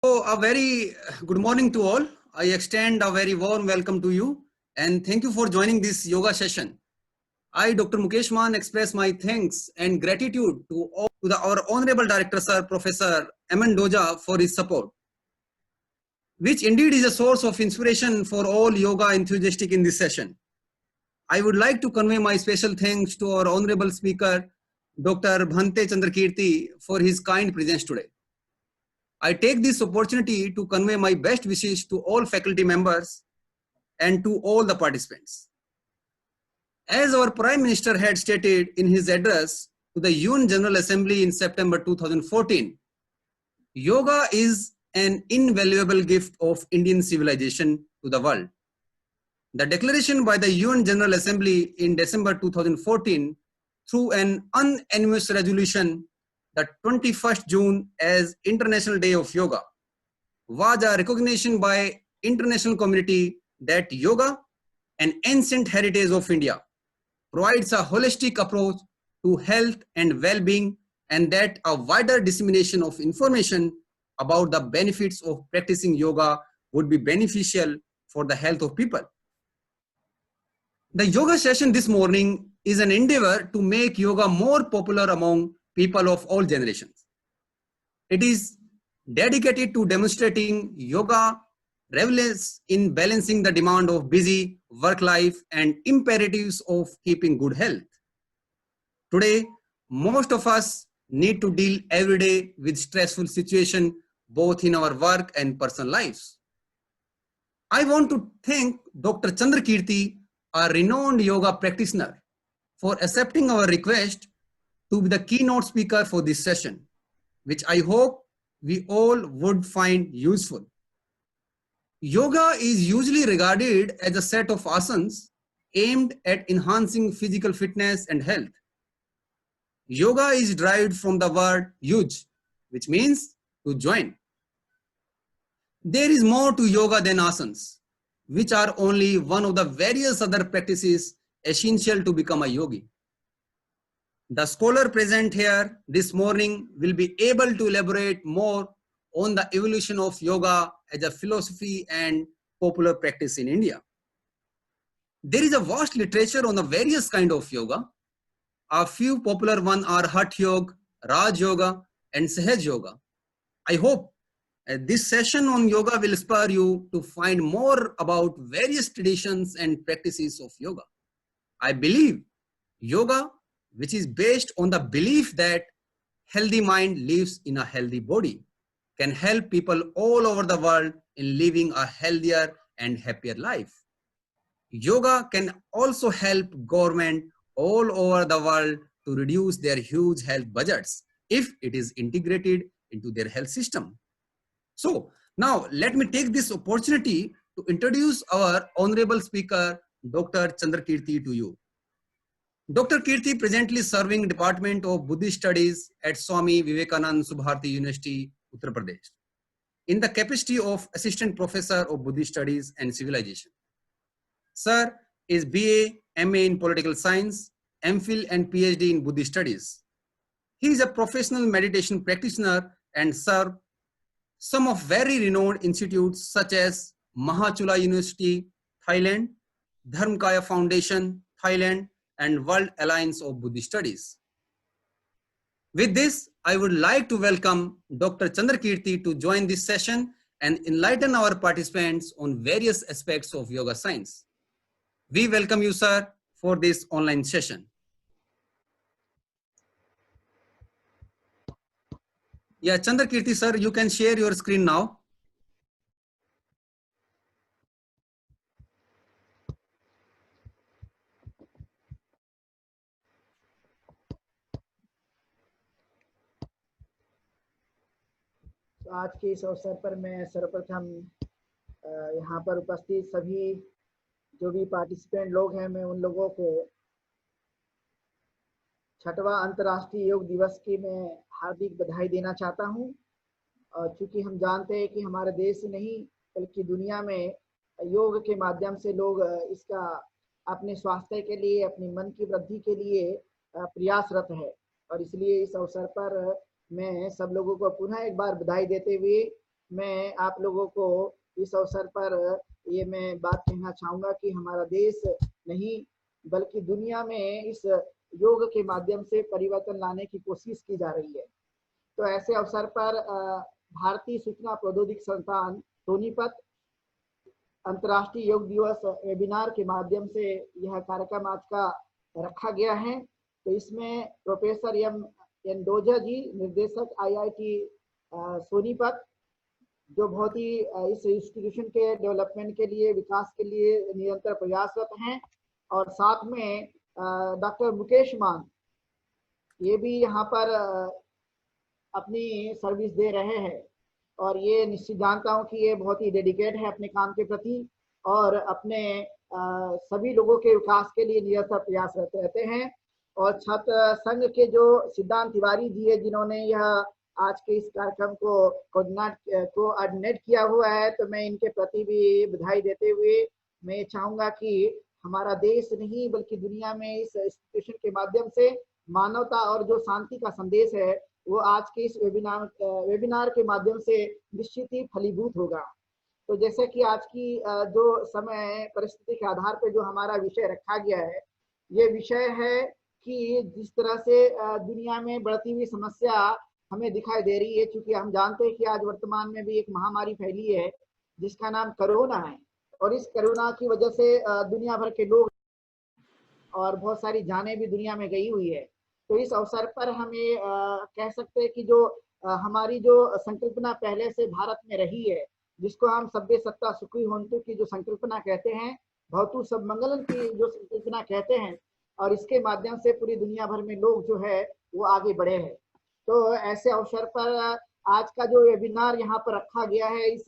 So a very good morning to all. I extend a very warm welcome to you and thank you for joining this yoga session. I, Dr. Mukesh Man, express my thanks and gratitude to our Honorable Director, Sir Professor M.N. Doja for his support, which indeed is a source of inspiration for all yoga enthusiasts in this session. I would like to convey my special thanks to our Honorable Speaker, Dr. Bhante Chandrakirti, for his kind presence today. I take this opportunity to convey my best wishes to all faculty members and to all the participants. As our Prime Minister had stated in his address to the UN General Assembly in September 2014, yoga is an invaluable gift of Indian civilization to the world. The declaration by the UN General Assembly in December 2014 through an unanimous resolution, the 21st June as International Day of Yoga, was a recognition by international community that yoga, an ancient heritage of India, provides a holistic approach to health and well-being, and that a wider dissemination of information about the benefits of practicing yoga would be beneficial for the health of people. The yoga session this morning is an endeavor to make yoga more popular among people of all generations. It is dedicated to demonstrating yoga relevance in balancing the demand of busy work life and imperatives of keeping good health. Today, most of us need to deal every day with stressful situations both in our work and personal lives. I want to thank Dr. Chandrakirti, a renowned yoga practitioner, for accepting our request to be the keynote speaker for this session, which I hope we all would find useful. Yoga is usually regarded as a set of asanas aimed at enhancing physical fitness and health. Yoga is derived from the word yuj, which means to join. There is more to yoga than asanas, which are only one of the various other practices essential to become a yogi. The scholar present here this morning will be able to elaborate more on the evolution of yoga as a philosophy and popular practice in India. There is a vast literature on the various kinds of yoga. A few popular ones are Hatha Yoga, Raj Yoga, and Sahaj Yoga. I hope this session on yoga will inspire you to find more about various traditions and practices of yoga. I believe yoga, which is based on the belief that healthy mind lives in a healthy body, can help people all over the world in living a healthier and happier life. Yoga can also help government all over the world to reduce their huge health budgets if it is integrated into their health system. So now let me take this opportunity to introduce our honorable speaker, Dr. Chandrakirti, to you. Dr. Kirti presently serving Department of Buddhist Studies at Swami Vivekananda Subharati University, Uttar Pradesh, in the capacity of Assistant Professor of Buddhist Studies and Civilization. Sir is BA, MA in Political Science, MPhil and PhD in Buddhist Studies. He is a professional meditation practitioner and served some of very renowned institutes such as Mahachula University, Thailand, Dharmakaya Foundation, Thailand, and World Alliance of Buddhist Studies. With this, I would like to welcome Dr. Chandrakirti to join this session and enlighten our participants on various aspects of yoga science. We welcome you, sir, for this online session. Yeah, Chandrakirti, sir, you can share your screen now. आज के इस अवसर पर मैं सर्वप्रथम यहाँ पर उपस्थित सभी जो भी पार्टिसिपेंट लोग हैं, मैं उन लोगों को 6वां अंतर्राष्ट्रीय योग दिवस की मैं हार्दिक बधाई देना चाहता हूँ। और चूंकि हम जानते हैं कि हमारे देश ही नहीं बल्कि दुनिया में योग के माध्यम से लोग इसका अपने स्वास्थ्य के लिए, अपने मन की वृद्धि के लिए प्रयासरत है, और इसलिए इस अवसर पर मैं सब लोगों को पुनः एक बार बधाई देते हुए मैं आप लोगों को इस अवसर पर ये मैं बात कहना चाहूँगा कि हमारा देश नहीं बल्कि दुनिया में इस योग के माध्यम से परिवर्तन लाने की कोशिश की जा रही है। तो ऐसे अवसर पर भारतीय सूचना प्रौद्योगिकी संस्थान सोनीपत अंतर्राष्ट्रीय योग दिवस वेबिनार के माध्यम से यह कार्यक्रम आज का रखा गया है। तो इसमें प्रोफेसर एन डोजा जी, निर्देशक IIT सोनीपत, जो बहुत ही इस इंस्टीट्यूशन के डेवलपमेंट के लिए, विकास के लिए निरंतर प्रयासरत हैं, और साथ में डॉक्टर मुकेश मान, ये भी यहाँ पर अपनी सर्विस दे रहे हैं, और ये निश्चित जानता हूँ कि ये बहुत ही डेडिकेट है अपने काम के प्रति और अपने सभी लोगों के विकास के लिए निरंतर प्रयासरत रहते हैं। और छात्र संघ के जो सिद्धांत तिवारी जी है, जिन्होंने यह आज के इस कार्यक्रम को कोऑर्डिनेट किया हुआ है, तो मैं इनके प्रति भी बधाई देते हुए मैं चाहूँगा कि हमारा देश नहीं बल्कि दुनिया में इस इंस्टीट्यूशन के माध्यम से मानवता और जो शांति का संदेश है वो आज के इस वेबिनार के माध्यम से निश्चित ही फलीभूत होगा। तो जैसे कि आज की जो समय परिस्थिति के आधार पर जो हमारा विषय रखा गया है, ये विषय है कि जिस तरह से दुनिया में बढ़ती हुई समस्या हमें दिखाई दे रही है, क्योंकि हम जानते हैं कि आज वर्तमान में भी एक महामारी फैली है जिसका नाम कोरोना है, और इस कोरोना की वजह से दुनिया भर के लोग और बहुत सारी जानें भी दुनिया में गई हुई है। तो इस अवसर पर हम ये कह सकते हैं कि जो हमारी जो संकल्पना पहले से भारत में रही है, जिसको हम सभ्य सत्ता सुखी होन्तु की जो संकल्पना कहते हैं, भवतु सब मंगलन की जो संकल्पना कहते हैं, और इसके माध्यम से पूरी दुनिया भर में लोग जो है वो आगे बढ़े हैं। तो ऐसे अवसर पर आज का जो वेबिनार यहाँ पर रखा गया है इस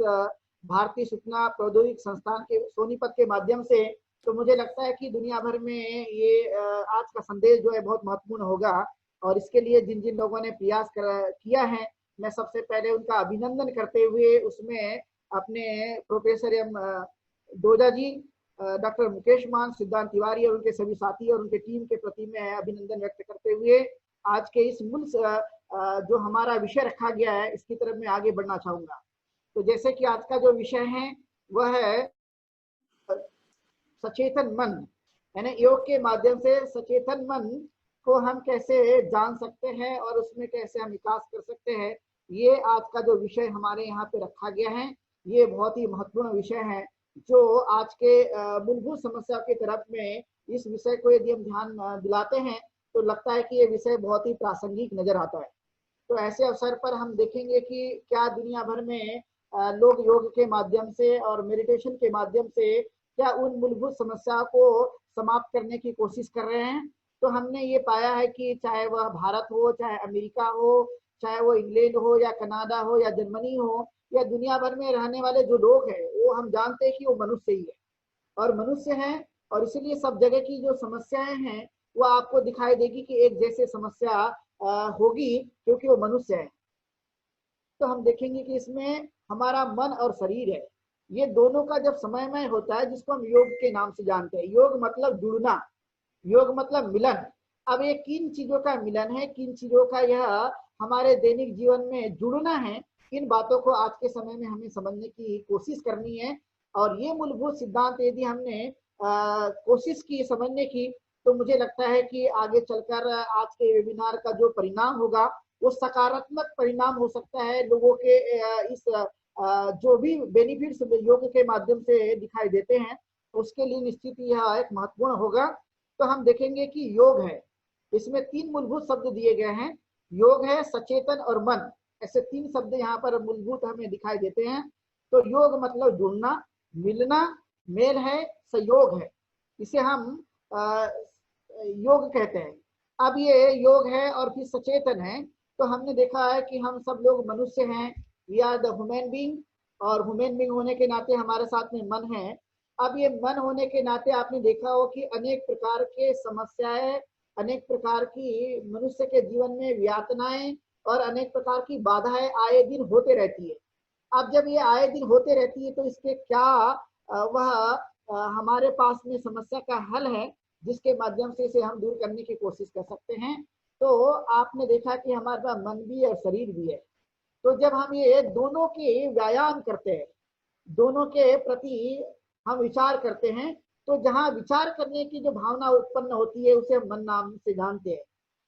भारतीय सूचना प्रौद्योगिकी संस्थान के सोनीपत के माध्यम से, तो मुझे लगता है कि दुनिया भर में ये आज का संदेश जो है बहुत महत्वपूर्ण होगा। और इसके लिए जिन जिन लोगों ने प्रयास किया है, मैं सबसे पहले उनका अभिनंदन करते हुए उसमें अपने प्रोफेसर एम डोजा जी, डॉक्टर मुकेश मान, सिद्धांत तिवारी और उनके सभी साथी और उनके टीम के प्रति मैं अभिनंदन व्यक्त करते हुए आज के इस मूल जो हमारा विषय रखा गया है इसकी तरफ मैं आगे बढ़ना चाहूँगा। तो जैसे कि आज का जो विषय है वह है सचेतन मन, यानी योग के माध्यम से सचेतन मन को हम कैसे जान सकते हैं और उसमें कैसे हम विकास कर सकते हैं, ये आज का जो विषय हमारे यहाँ पे रखा गया है। ये बहुत ही महत्वपूर्ण विषय है जो आज के मूलभूत समस्या की तरफ में इस विषय को यदि हम ध्यान दिलाते हैं तो लगता है कि ये विषय बहुत ही प्रासंगिक नजर आता है। तो ऐसे अवसर पर हम देखेंगे कि क्या दुनिया भर में लोग योग के माध्यम से और मेडिटेशन के माध्यम से क्या उन मूलभूत समस्याओं को समाप्त करने की कोशिश कर रहे हैं। तो हमने ये पाया है कि चाहे वह भारत हो, चाहे अमेरिका हो, चाहे वो इंग्लैंड हो या कनाडा हो या जर्मनी हो या दुनिया भर में रहने वाले जो लोग हैं, वो हम जानते हैं कि वो मनुष्य ही है और मनुष्य हैं, और इसलिए सब जगह की जो समस्याएं हैं वो आपको दिखाई देगी कि एक जैसे समस्या होगी, क्योंकि वो मनुष्य है। तो हम देखेंगे कि इसमें हमारा मन और शरीर है, ये दोनों का जब समन्वय होता है, जिसको हम योग के नाम से जानते हैं। योग मतलब जुड़ना, योग मतलब मिलन। अब ये किन चीजों का मिलन है, किन चीजों का यह हमारे दैनिक जीवन में जुड़ना है, इन बातों को आज के समय में हमें समझने की कोशिश करनी है। और ये मूलभूत सिद्धांत यदि हमने कोशिश की समझने की, तो मुझे लगता है कि आगे चलकर आज के वेबिनार का जो परिणाम होगा वो सकारात्मक परिणाम हो सकता है। लोगों के इस जो भी बेनिफिट्स योग के माध्यम से दिखाई देते हैं, उसके लिए निश्चित यह एक महत्वपूर्ण होगा। तो हम देखेंगे कि योग है, इसमें तीन मूलभूत शब्द दिए गए हैं, योग है, सचेतन और मन, ऐसे तीन शब्द यहाँ पर मूलभूत हमें दिखाई देते हैं। तो योग मतलब जुड़ना, मिलना, मेल है, सहयोग है, इसे हम योग कहते हैं। अब ये योग है और फिर सचेतन है, तो हमने देखा है कि हम सब लोग मनुष्य हैं, we are the human being, और ह्यूमन बीइंग होने के नाते हमारे साथ में मन है। अब ये मन होने के नाते आपने देखा हो कि अनेक प्रकार के समस्याएं, अनेक प्रकार की मनुष्य के जीवन में यातनाएं और अनेक प्रकार की बाधाएं आए दिन होते रहती है। अब जब ये आए दिन होते रहती है तो इसके क्या वह हमारे पास में समस्या का हल है जिसके माध्यम से इसे हम दूर करने की कोशिश कर सकते हैं। तो आपने देखा कि हमारे पास मन भी है और शरीर भी है। तो जब हम ये दोनों के व्यायाम करते हैं, दोनों के प्रति हम विचार करते हैं, तो जहाँ विचार करने की जो भावना उत्पन्न होती है उसे हम मन नाम से जानते हैं।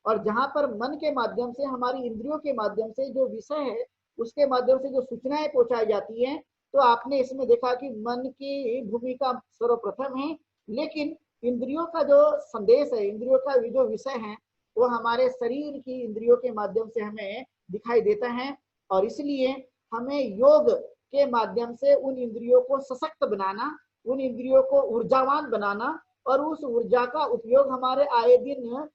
और जहाँ पर मन के माध्यम से, हमारी इंद्रियों के माध्यम से जो विषय है उसके माध्यम से जो सूचनाएं पहुंचाई जाती हैं, तो आपने इसमें देखा कि मन की भूमिका सर्वप्रथम है, लेकिन इंद्रियों का जो संदेश है, इंद्रियों का जो विषय है, वो हमारे शरीर की इंद्रियों के माध्यम से हमें दिखाई देता है। और इसलिए हमें योग के माध्यम से उन इंद्रियों को सशक्त बनाना, उन इंद्रियों को ऊर्जावान बनाना और उस ऊर्जा का उपयोग हमारे आए दिन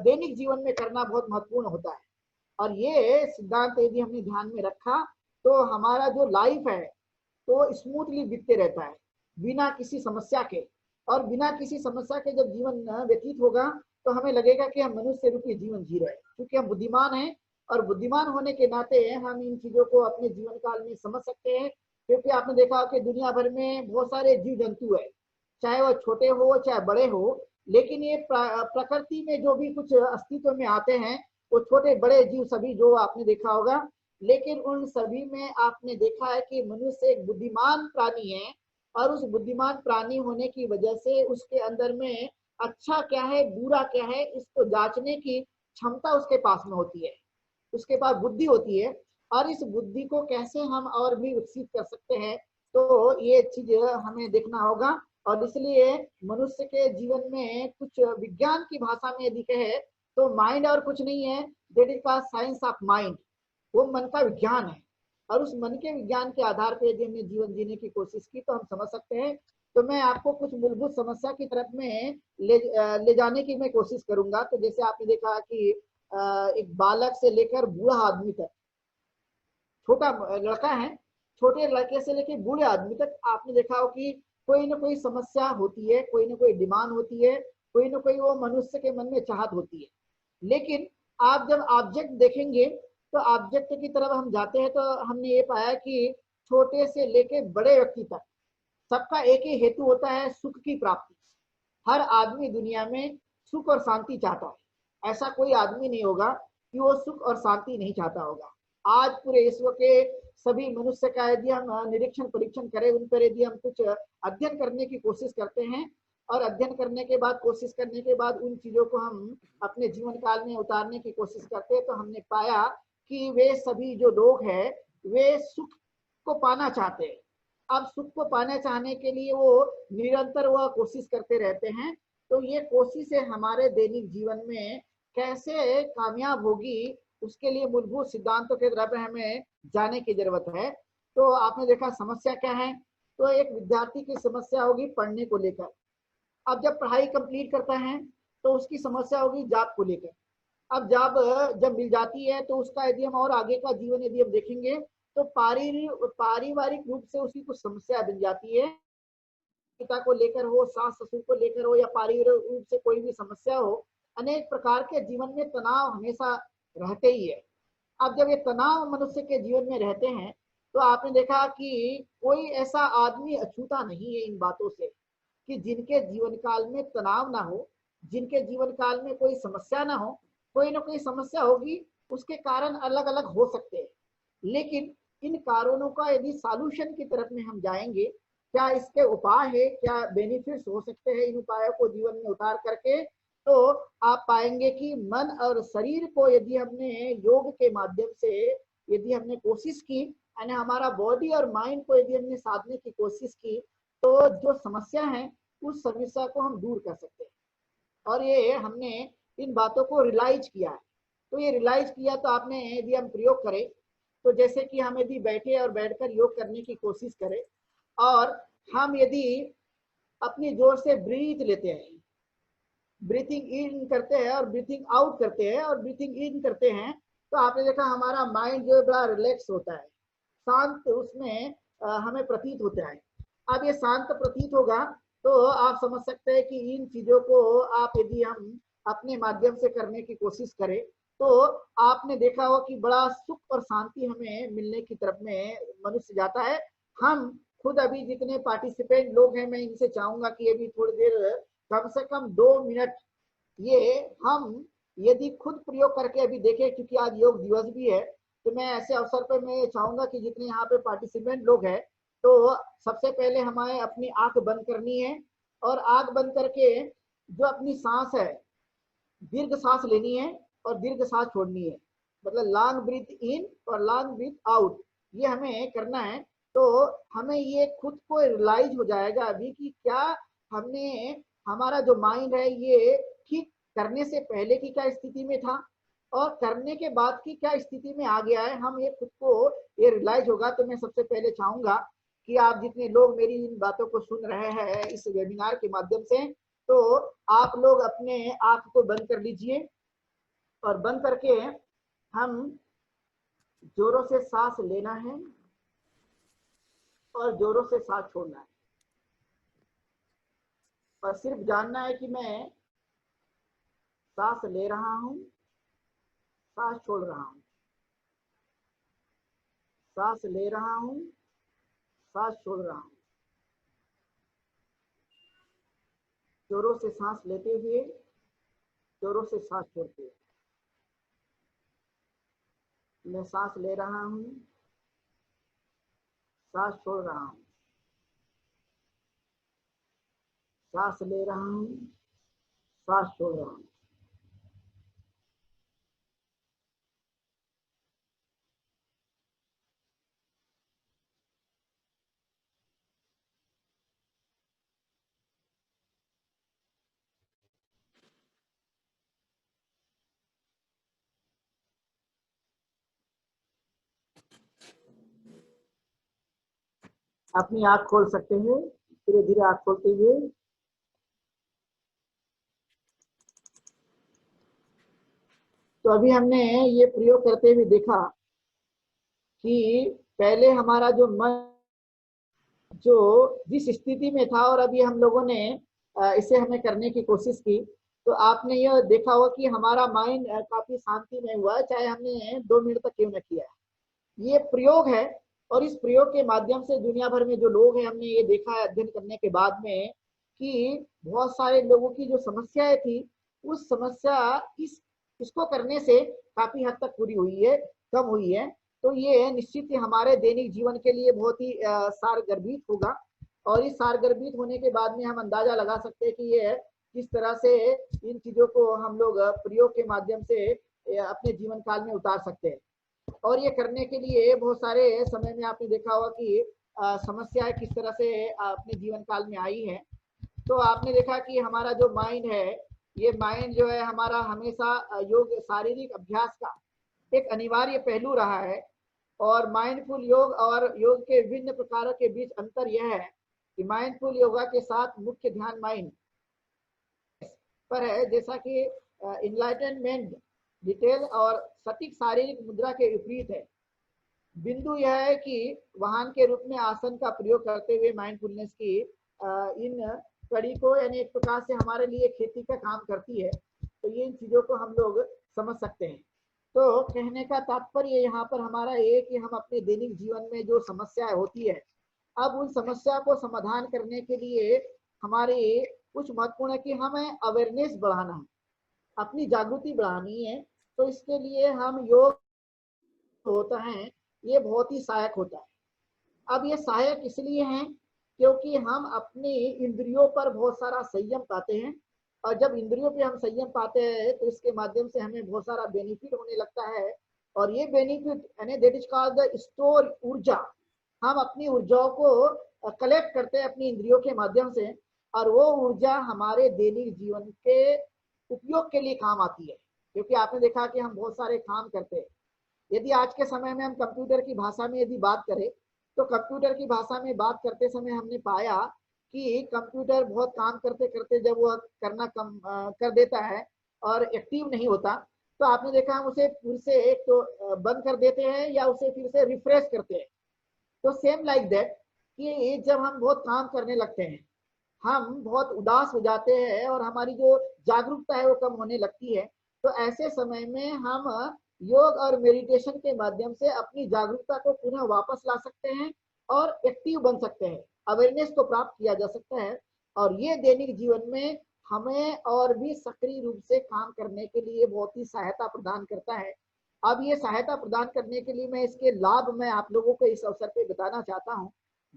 दैनिक जीवन में करना बहुत महत्वपूर्ण होता है। और ये सिद्धांत यदि हमने ध्यान में रखा तो हमारा जो लाइफ है तो स्मूथली बीतते रहता है, बिना किसी समस्या के। और बिना किसी समस्या के जब जीवन व्यतीत होगा तो हमें लगेगा कि हम मनुष्य रूपी जीवन जी रहे हैं, क्योंकि हम बुद्धिमान हैं। और बुद्धिमान होने के नाते हम इन चीजों को अपने जीवन काल में समझ सकते हैं, क्योंकि आपने देखा कि दुनिया भर में बहुत सारे जीव जंतु है, चाहे वह छोटे हो चाहे बड़े हो, लेकिन ये प्रकृति में जो भी कुछ अस्तित्व में आते हैं वो छोटे बड़े जीव सभी जो आपने देखा होगा, लेकिन उन सभी में आपने देखा है कि मनुष्य एक बुद्धिमान प्राणी है। और उस बुद्धिमान प्राणी होने की वजह से उसके अंदर में अच्छा क्या है बुरा क्या है इसको जांचने की क्षमता उसके पास में होती है, उसके पास बुद्धि होती है। और इस बुद्धि को कैसे हम और भी विकसित कर सकते हैं, तो ये चीज हमें देखना होगा। और इसलिए मनुष्य के जीवन में कुछ विज्ञान की भाषा में यदि कहे तो माइंड और कुछ नहीं है, दैट इज का साइंस ऑफ माइंड, वो मन का विज्ञान है। और उस मन के विज्ञान के आधार पर यदि हमने जीवन जीने की कोशिश की तो हम समझ सकते हैं। तो मैं आपको कुछ मूलभूत समस्या की तरफ में ले जाने की मैं कोशिश करूंगा। तो जैसे आपने देखा कि एक बालक से लेकर बूढ़ा आदमी तक, छोटा लड़का है, छोटे लड़के से लेकर बूढ़े आदमी तक आपने देखा हो कि कोई ना कोई समस्या होती है, कोई ना कोई डिमांड होती है, कोई ना कोई वो मनुष्य के मन में चाहत होती है। लेकिन आप जब ऑब्जेक्ट देखेंगे तो ऑब्जेक्ट की तरफ हम जाते हैं तो हमने ये पाया कि छोटे से लेके बड़े व्यक्ति तक सबका एक ही हेतु होता है, सुख की प्राप्ति। हर आदमी दुनिया में सुख और शांति चाहता है, ऐसा कोई आदमी नहीं होगा कि वो सुख और शांति नहीं चाहता होगा। आज पूरे विश्व के सभी मनुष्य का यदि हम निरीक्षण परीक्षण करें, उन पर यदि हम कुछ अध्ययन करने की कोशिश करते हैं और अध्ययन करने के बाद कोशिश करने के बाद उन चीजों को हम अपने जीवन काल में उतारने की कोशिश करते हैं, तो हमने पाया कि वे सभी जो लोग हैं वे सुख को पाना चाहते हैं। अब सुख को पाने चाहने के लिए वो निरंतर वह कोशिश करते रहते हैं। तो ये कोशिश है हमारे दैनिक जीवन में कैसे कामयाब होगी, उसके लिए मूलभूत सिद्धांतों के तरफ हमें जाने की जरूरत है। तो आपने देखा समस्या क्या है, तो एक विद्यार्थी की समस्या होगी पढ़ने को लेकर। अब जब पढ़ाई कंप्लीट करता है तो उसकी समस्या होगी जॉब को लेकर। अब जॉब जब मिल जाती है तो उसका यदि हम और आगे का जीवन यदि हम देखेंगे तो पारिवारिक रूप से उसकी कुछ समस्या बन जाती है, पिता को लेकर हो, सास ससुर को लेकर हो, या पारिवारिक रूप से कोई भी समस्या हो, अनेक प्रकार के जीवन में तनाव हमेशा रहते ही है। अब जब ये तनाव मनुष्य के जीवन में रहते हैं तो आपने देखा कि कोई ऐसा आदमी अछूता नहीं है इन बातों से कि जिनके जीवन काल में तनाव ना हो, जिनके जीवन काल में कोई समस्या ना हो। कोई ना कोई समस्या होगी, उसके कारण अलग अलग हो सकते हैं, लेकिन इन कारणों का यदि सॉल्यूशन की तरफ में हम जाएंगे, क्या इसके उपाय है, क्या बेनिफिट्स हो सकते हैं इन उपायों को जीवन में उतार करके, तो आप पाएंगे कि मन और शरीर को यदि हमने योग के माध्यम से यदि हमने कोशिश की, यानी हमारा बॉडी और माइंड को यदि हमने साधने की कोशिश की, तो जो समस्या है उस समस्या को हम दूर कर सकते हैं। और ये हमने इन बातों को रियलाइज किया है। तो ये रियलाइज किया तो आपने यदि हम प्रयोग करें, तो जैसे कि हम यदि बैठे और बैठकर योग करने की कोशिश करें और हम यदि अपनी जोर से ब्रीथ लेते हैं, ब्रीथिंग इन करते हैं और ब्रीथिंग आउट करते हैं और ब्रीथिंग इन करते हैं, तो आपने देखा हमारा माइंड जो है बड़ा रिलैक्स होता है, शांत उसमें हमें प्रतीत होता है। अब ये शांत प्रतीत होगा तो आप समझ सकते हैं कि इन चीजों को आप यदि हम अपने माध्यम से करने की कोशिश करें तो आपने देखा हो कि बड़ा सुख और शांति हमें मिलने की तरफ में मनुष्य जाता है। हम खुद अभी जितने पार्टिसिपेंट लोग हैं, मैं इनसे चाहूंगा कि अभी थोड़ी देर कम से कम 2 मिनट ये हम यदि खुद प्रयोग करके अभी देखें, क्योंकि आज योग दिवस भी है, तो मैं ऐसे अवसर पर मैं चाहूंगा कि जितने यहाँ पे पार्टिसिपेंट लोग हैं, तो सबसे पहले हमें अपनी आंख बंद करनी है और आंख बंद करके जो अपनी सांस है, दीर्घ सांस लेनी है और दीर्घ सांस छोड़नी है, मतलब लॉन्ग ब्रीथ इन और लॉन्ग ब्रीथ आउट, ये हमें करना है। तो हमें ये खुद को रियलाइज हो जाएगा अभी कि क्या हमने, हमारा जो माइंड है ये ठीक करने से पहले की क्या स्थिति में था और करने के बाद की क्या स्थिति में आ गया है, हम ये खुद को ये रियलाइज होगा। तो मैं सबसे पहले चाहूंगा कि आप जितने लोग मेरी इन बातों को सुन रहे हैं इस वेबिनार के माध्यम से, तो आप लोग अपने आंख को बंद कर लीजिए और बंद करके हम जोरों से सांस लेना है और जोरों से सांस छोड़ना है, और सिर्फ जानना है कि मैं सांस ले रहा हूं, सांस छोड़ रहा हूं, सांस ले रहा हूं, सांस छोड़ रहा हूं। जोरों से सांस लेते हुए, जोरों से सांस छोड़ते हुए। मैं सांस ले रहा हूं, सांस छोड़ रहा हूं, सांस ले रहा हूं, सांस छोड़ रहा हूं। अपनी आंख खोल सकते हैं, धीरे धीरे आंख खोलते हुए। तो अभी हमने ये प्रयोग करते हुए देखा कि पहले हमारा जो मन जो जिस स्थिति में था और अभी हम लोगों ने इसे हमें करने की कोशिश की, तो आपने यह देखा होगा कि हमारा माइंड काफी शांति में हुआ, चाहे हमने 2 मिनट तक क्यों न किया। ये प्रयोग है और इस प्रयोग के माध्यम से दुनिया भर में जो लोग हैं, हमने ये देखा है अध्ययन करने के बाद में कि बहुत सारे लोगों की जो समस्याएं थी, उस समस्या इसको करने से काफी हद तक पूरी हुई है, कम हुई है। तो ये निश्चित ही हमारे दैनिक जीवन के लिए बहुत ही सारगर्भित होगा, और इस सारगर्भित होने के बाद में हम अंदाजा लगा सकते हैं कि ये किस तरह से इन चीजों को हम लोग प्रयोग के माध्यम से अपने जीवन काल में उतार सकते हैं। और ये करने के लिए बहुत सारे समय में आपने देखा होगा कि समस्याएं किस तरह से अपने जीवन काल में आई है। तो आपने देखा कि हमारा जो माइंड है, ये माइंड जो है हमारा हमेशा योग शारीरिक अभ्यास का एक अनिवार्य पहलू रहा है। और माइंडफुल योग और योग के विभिन्न प्रकारों के बीच अंतर यह है कि माइंडफुल योगा के साथ मुख्य ध्यान माइंड पर है, जैसा कि इनलाइटनमेंट डिटेल और सटीक शारीरिक मुद्रा के विपरीत है। बिंदु यह है कि वाहन के रूप में आसन का प्रयोग करते हुए माइंडफुलनेस की इन कड़ी को, यानी एक प्रकार से हमारे लिए खेती का काम करती है। तो ये इन चीजों को हम लोग समझ सकते हैं। तो कहने का तात्पर्य यहाँ पर हमारा ये कि हम अपने दैनिक जीवन में जो समस्याएं होती है, अब उन समस्या को समाधान करने के लिए हमारे कुछ महत्वपूर्ण है कि हमें अवेयरनेस बढ़ाना है, अपनी जागृति बढ़ानी है। तो इसके लिए हम योग होता है, ये बहुत ही सहायक होता है। अब ये सहायक इसलिए हैं क्योंकि हम अपने इंद्रियों पर बहुत सारा संयम पाते हैं, और जब इंद्रियों पे हम संयम पाते हैं तो इसके माध्यम से हमें बहुत सारा बेनिफिट होने लगता है। और ये बेनिफिट यानी that is called the store ऊर्जा। हम अपनी ऊर्जाओं को कलेक्ट करते हैं अपनी इंद्रियों के माध्यम से, और वो ऊर्जा हमारे दैनिक जीवन के उपयोग के लिए काम आती है। क्योंकि आपने देखा कि हम बहुत सारे काम करते हैं। यदि आज के समय में हम कंप्यूटर की भाषा में यदि बात करें, तो कंप्यूटर की भाषा में बात करते समय हमने पाया कि कंप्यूटर बहुत काम करते करते जब वह करना कम कर देता है और एक्टिव नहीं होता, तो आपने देखा हम उसे फिर से एक तो बंद कर देते हैं या उसे फिर से रिफ्रेश करते हैं। तो सेम लाइक दैट कि जब हम बहुत काम करने लगते हैं, हम बहुत उदास हो जाते हैं और हमारी जो जागरूकता है वो कम होने लगती है। तो ऐसे समय में हम योग और मेडिटेशन के माध्यम से अपनी जागरूकता को पुनः वापस ला सकते हैं और एक्टिव बन सकते हैं, अवेयरनेस को प्राप्त किया जा सकता है। और ये दैनिक जीवन में हमें और भी सक्रिय रूप से काम करने के लिए बहुत ही सहायता प्रदान करता है। अब ये सहायता प्रदान करने के लिए मैं इसके लाभ मैं आप लोगों को इस अवसर पे बताना चाहता हूँ,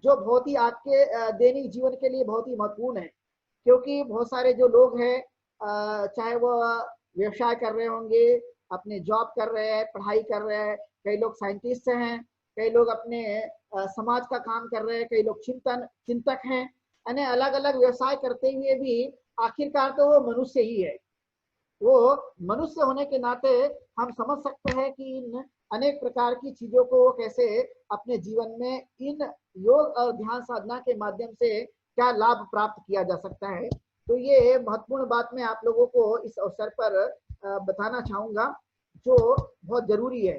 जो बहुत ही आपके दैनिक जीवन के लिए बहुत ही महत्वपूर्ण है। क्योंकि बहुत सारे जो लोग हैं, चाहे वो व्यवसाय कर रहे होंगे, अपने जॉब कर रहे हैं, पढ़ाई कर रहे हैं, कई लोग साइंटिस्ट हैं, कई लोग अपने समाज का काम कर रहे हैं, कई लोग चिंतक हैं, यानी अलग अलग व्यवसाय करते हुए भी आखिरकार तो वो मनुष्य ही है। वो मनुष्य होने के नाते हम समझ सकते हैं कि इन अनेक प्रकार की चीजों को वो कैसे अपने जीवन में इन योग और ध्यान साधना के माध्यम से क्या लाभ प्राप्त किया जा सकता है। तो ये महत्वपूर्ण बात मैं आप लोगों को इस अवसर पर बताना चाहूंगा, जो बहुत जरूरी है।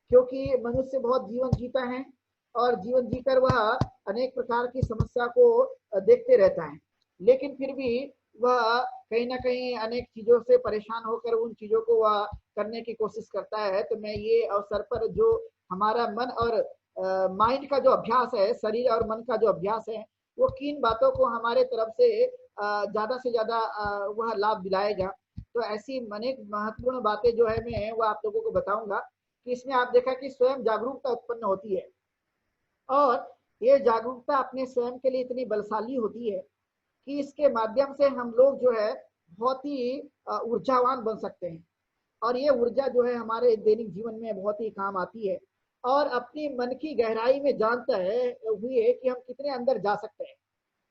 क्योंकि मनुष्य बहुत जीवन जीता है और जीवन जीकर वह अनेक प्रकार की समस्या को देखते रहता है, लेकिन फिर भी वह कहीं ना कहीं अनेक चीजों से परेशान होकर उन चीजों को वह करने की कोशिश करता है। तो मैं ये अवसर पर जो हमारा मन और माइंड का जो अभ्यास है, शरीर और मन का जो अभ्यास है, वो किन बातों को हमारे तरफ से ज्यादा से ज्यादा वह लाभ दिलाएगा। तो ऐसी अनेक महत्वपूर्ण बातें जो है मैं वो आप लोगों को बताऊंगा कि इसमें आप देखा कि स्वयं जागरूकता उत्पन्न होती है, और ये जागरूकता अपने स्वयं के लिए इतनी बलशाली होती है कि इसके माध्यम से हम लोग जो है बहुत ही ऊर्जावान बन सकते हैं। और ये ऊर्जा जो है हमारे दैनिक जीवन में बहुत ही काम आती है, और अपनी मन की गहराई में जानता है हुए कि हम कितने अंदर जा सकते हैं।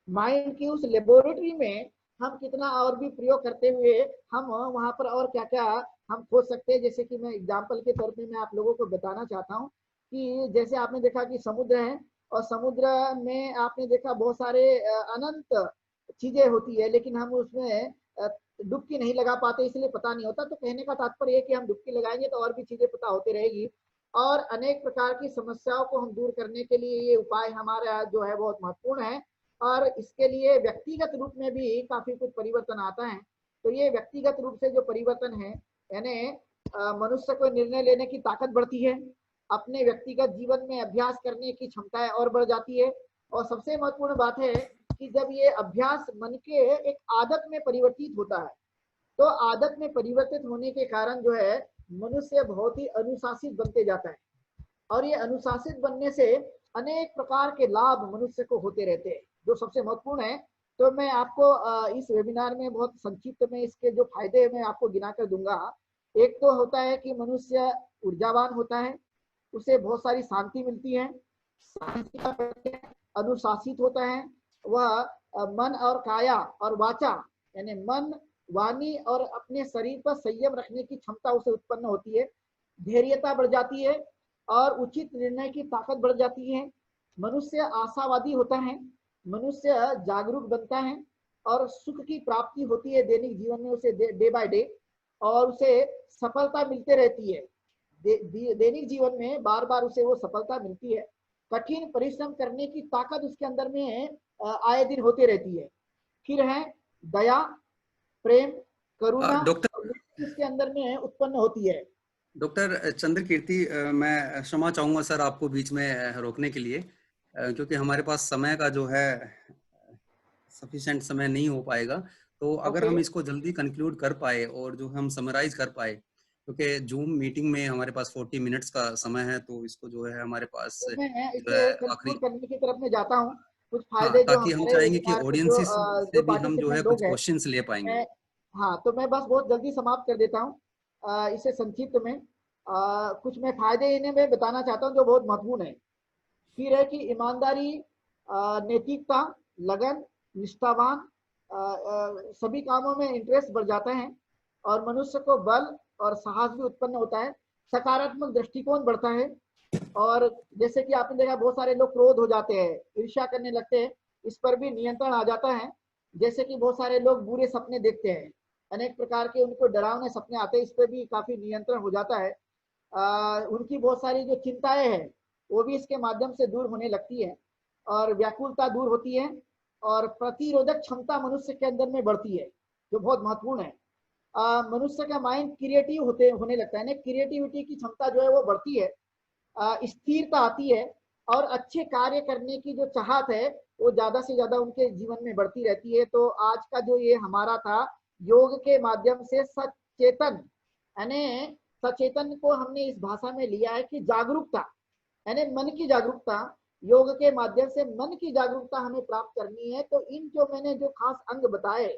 माइंड की उस लेबोरेटरी में हम कितना और भी प्रयोग करते हुए हम वहां पर और क्या क्या हम खोज सकते हैं। जैसे कि मैं एग्जाम्पल के तौर पे मैं आप लोगों को बताना चाहता हूँ कि जैसे आपने देखा कि समुद्र है, और समुद्र में आपने देखा बहुत सारे अनंत चीजें होती है, लेकिन हम उसमें डुबकी नहीं लगा पाते, इसलिए पता नहीं होता। तो कहने का तात्पर्य है कि हम डुबकी लगाएंगे तो और भी चीजें पता होती रहेगी, और अनेक प्रकार की समस्याओं को हम दूर करने के लिए ये उपाय हमारा जो है बहुत महत्वपूर्ण है। और इसके लिए व्यक्तिगत रूप में भी काफी कुछ परिवर्तन आता है। तो ये व्यक्तिगत रूप से जो परिवर्तन है, यानी मनुष्य को निर्णय लेने की ताकत बढ़ती है, अपने व्यक्तिगत जीवन में अभ्यास करने की क्षमताएं और बढ़ जाती है। और सबसे महत्वपूर्ण बात है कि जब ये अभ्यास मन के एक आदत में परिवर्तित होता है, तो आदत में परिवर्तित होने के कारण जो है मनुष्य बहुत ही अनुशासित बनते जाता है, और ये अनुशासित बनने से अनेक प्रकार के लाभ मनुष्य को होते रहते हैं, जो सबसे महत्वपूर्ण है। तो मैं आपको इस वेबिनार में बहुत संक्षिप्त में इसके जो फायदे मैं आपको गिना कर दूंगा। एक तो होता है कि मनुष्य ऊर्जावान होता है, उसे बहुत सारी शांति मिलती है, अनुशासित होता है, वह मन और काया और वाचा, यानी मन, वाणी और अपने शरीर पर संयम रखने की क्षमता उसे उत्पन्न होती है, धैर्यता बढ़ जाती है, और उचित निर्णय की ताकत बढ़ जाती है। मनुष्य आशावादी होता है, मनुष्य जागरूक बनता है, और सुख की प्राप्ति होती है दैनिक जीवन में उसे डे बाय डे, और उसे सफलता मिलते रहती है। दैनिक जीवन में बार बार उसे वो सफलता मिलती है। कठिन परिश्रम करने की ताकत उसके अंदर में आए दिन होती रहती है। फिर है दया, प्रेम, करुणा डॉक्टर उसके अंदर में उत्पन्न होती है। डॉक्टर चंद्र कीर्ति, मैं क्षमा चाहूंगा सर आपको बीच में रोकने के लिए, क्योंकि हमारे पास समय का जो है सफिशिएंट समय नहीं हो पाएगा। तो अगर हम इसको जल्दी कंक्लूड कर पाए और जो हम समराइज कर पाए, क्योंकि जूम मीटिंग में हमारे पास 40 मिनट्स का समय है, तो इसको जो है हमारे पास तो मैं जो है इसे कंक्लूड आखिरी, करने की तरफ में जाता हूँ। कुछ हाँ, फायदे जो ताकि हम हमारे चाहेंगे कि वेबिनार में जो ऑडियंसिस से जो भी हम जो है पार्टिसिपेंट कुछ लोग हैं, क्वेश्चंस ले पाएंगे। मैं, हाँ, तो मैं बस बहुत जल्दी समाप्त कर देता हूँ इसे संक्षिप्त में। कुछ मैं फायदे इन्हें मैं बताना चाहता हूँ जो बहुत महत्वपूर्ण है। फिर है कि ईमानदारी, नैतिकता, लगन, निष्ठावान, सभी कामों में इंटरेस्ट बढ़ जाता है, और मनुष्य को बल और साहस भी उत्पन्न होता है। सकारात्मक दृष्टिकोण बढ़ता है, और जैसे कि आपने देखा बहुत सारे लोग क्रोध हो जाते हैं, ईर्ष्या करने लगते हैं, इस पर भी नियंत्रण आ जाता है। जैसे कि बहुत सारे लोग बुरे सपने देखते हैं, अनेक प्रकार के उनको डरावने सपने आते हैं, इस पर भी काफी नियंत्रण हो जाता है। उनकी बहुत सारी जो चिंताएं हैं वो भी इसके माध्यम से दूर होने लगती है, और व्याकुलता दूर होती है, और प्रतिरोधक क्षमता मनुष्य के अंदर में बढ़ती है, जो बहुत महत्वपूर्ण है। मनुष्य का माइंड क्रिएटिव होने लगता है, क्रिएटिविटी की क्षमता जो है वो बढ़ती है, स्थिरता आती है, और अच्छे कार्य करने की जो चाहत है वो ज्यादा से ज्यादा उनके जीवन में बढ़ती रहती है। तो आज का जो ये हमारा था योग के माध्यम से सचेतन, यानी सचेतन को हमने इस भाषा में लिया है कि जागरूकता, यानी मन की जागरूकता, योग के माध्यम से मन की जागरूकता हमें प्राप्त करनी है। तो इन जो मैंने जो खास अंग बताए,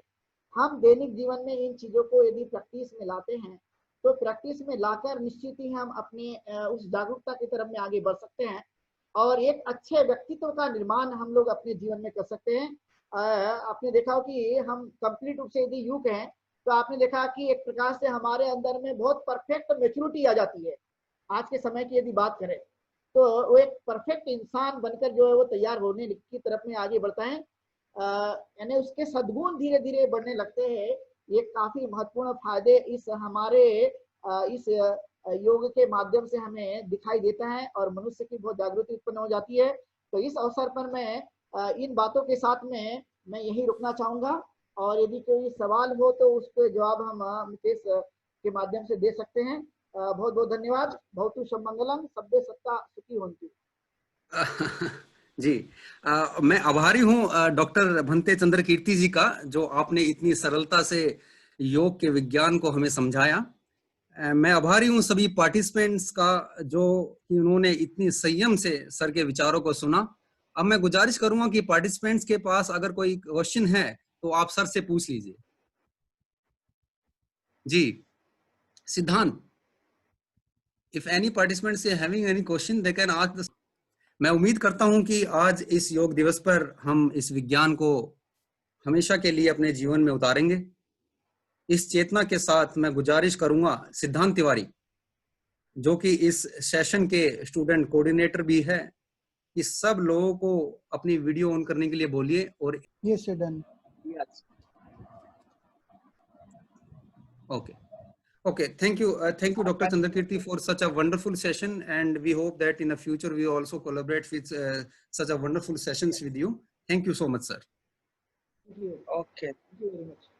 हम दैनिक जीवन में इन चीजों को यदि प्रैक्टिस में लाते हैं तो प्रैक्टिस में लाकर निश्चित ही हम अपने उस जागरूकता की तरफ में आगे बढ़ सकते हैं और एक अच्छे व्यक्तित्व का निर्माण हम लोग अपने जीवन में कर सकते हैं। आपने देखा हो कि हम कंप्लीट रूप से यदि युग हैं तो आपने देखा कि एक प्रकार से हमारे अंदर में बहुत परफेक्ट मेच्योरिटी आ जाती है। आज के समय की यदि बात करें तो वो एक परफेक्ट इंसान बनकर जो है वो तैयार होने की तरफ में आगे बढ़ता है, यानी उसके सद्गुण धीरे धीरे बढ़ने लगते हैं। ये काफी महत्वपूर्ण फायदे इस हमारे इस योग के माध्यम से हमें दिखाई देता है और मनुष्य की बहुत जागृति उत्पन्न हो जाती है। तो इस अवसर पर मैं इन बातों के साथ में मैं यही रुकना चाहूंगा और यदि कोई सवाल हो तो उसके जवाब हम मुकेश के माध्यम से दे सकते हैं। बहुत बहुत धन्यवाद। भवतु शमंगलम, सब्बे सत्ता सुखी होंतु। जी, मैं आभारी हूँ डॉक्टर भंते चंद्र कीर्ति जी का, जो आपने इतनी सरलता से योग के विज्ञान को हमें समझाया। मैं आभारी हूँ सभी पार्टिसिपेंट्स का जो कि उन्होंने इतनी संयम से सर के विचारों को सुना। अब मैं गुजारिश करूंगा कि पार्टिसिपेंट्स के पास अगर कोई क्वेश्चन है तो आप सर से पूछ लीजिए। जी, सिद्धांत, if any participants having any question they can ask the. मैं उम्मीद करता हूं कि आज इस योग दिवस पर हम इस विज्ञान को हमेशा के लिए अपने जीवन में उतारेंगे। इस चेतना के साथ मैं गुजारिश करूंगा सिद्धांत तिवारी, जो कि इस सेशन के स्टूडेंट कोऑर्डिनेटर भी है, कि सब लोगों को अपनी वीडियो ऑन करने के लिए बोलिए। और Yes, done. Okay, thank you Dr. Chandrakirti for such a wonderful session, and we hope that in the future we also collaborate with such a wonderful sessions with you. Thank you so much, sir. Thank you. Okay. Thank you very much.